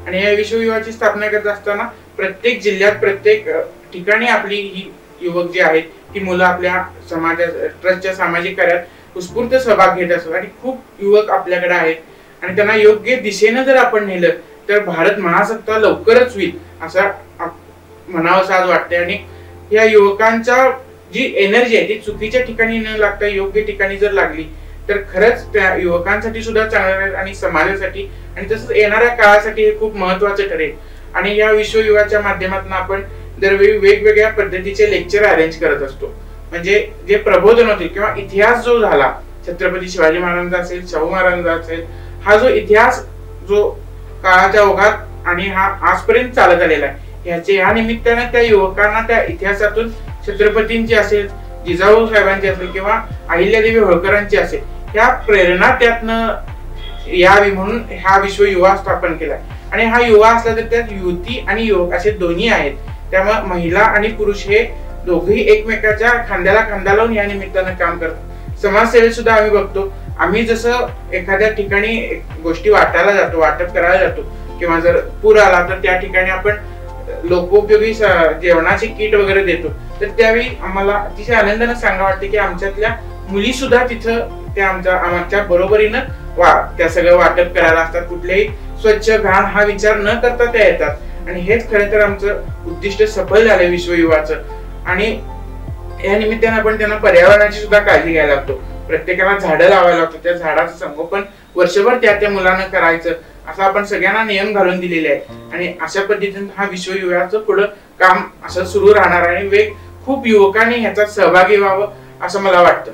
आणि या विश्वयुवाची स्थापना करत असताना प्रत्येक जिल्ह्यात प्रत्येक ठिकाणी आपली ही युवक जे आहेत ती मुलं आपल्या समाजात ट्रस्टच्या सामाजिक कार्यात उत्स्फूर्त सहभाग घेत असतात आणि खूप युवक आपल्याकडे आहेत आणि त्यांना योग्य दिशेनं जर आपण नेलं तर भारत महासत्ता लवकरच होईल असा म्हणावंसं आज वाटते। आणि या युवकांच्या जी एनर्जी आहे ती चुकीच्या ठिकाणी न लागता योग्य ठिकाणी जर लागली तर खरंच त्या युवकांसाठी सुद्धा चांगलं राहील आणि समाजासाठी आणि तसंच येणाऱ्या काळासाठी हे खूप महत्त्वाचं ठरेल। आणि या विश्वयुवाच्या माध्यमातून आपण दरवेळी वेगवेगळ्या पद्धतीचे लेक्चर अरेंज करत असतो, म्हणजे जे प्रबोधन होते किंवा इतिहास जो झाला छत्रपती शिवाजी महाराजांचा असेल, शाहू महाराजांचा असेल, हा जो इतिहास जो काळाच्या ओघात आणि हा आजपर्यंत चालत आलेला आहे या निमित्ताने त्या युवकांना त्या इतिहासातून छत्रपतींची असेल, जिजाऊ साहेबांची असेल किंवा अहिल्यादेवी होळकरांची असेल ह्या प्रेरणा त्यातनं यावी म्हणून हा विश्व युवा स्थापन केलाय। आणि हा युवा असला तर त्यात युवती आणि युवक असे दोन्ही आहेत, त्यामुळे महिला आणि पुरुष हे दोघेही एकमेकाच्या खांद्याला खांदा लावून या निमित्तानं काम करतात। समाजसेवेत सुद्धा आम्ही बघतो, आम्ही जसं एखाद्या ठिकाणी गोष्टी वाटायला जातो, वाटप करायला जातो किंवा जर पूर आला तर त्या ठिकाणी आपण लोकोपयोगी जेवणाची किट वगैरे देतो, तर त्यावेळी आम्हाला अतिशय आनंदाने सांगा वाटते की आमच्यातल्या मुली सुद्धा तिथं त्या आमच्या बरोबरीनं त्या सगळं वाटप करायला असतात, कुठलेही स्वच्छ घाण हा विचार न करता त्या येतात। आणि हेच खरं तर आमचं उद्दिष्ट सफल झालंय विश्वयुवाचं। आणि या निमित्तानं आपण त्यांना पर्यावरणाची सुद्धा काळजी घ्यायला लागतो, प्रत्येकाला झाडं लावायला लागतो, त्या झाडाचं संगोपन वर्षभर त्या मुलांना करायचं असं आपण सगळ्यांना नियम घालून दिलेले आहे। आणि अशा पद्धतीने हा विश्वयुवाचं पुढं काम असं सुरू राहणार आणि खूप युवकांनी ह्याच्यात सहभागी व्हावं असं मला वाटतं।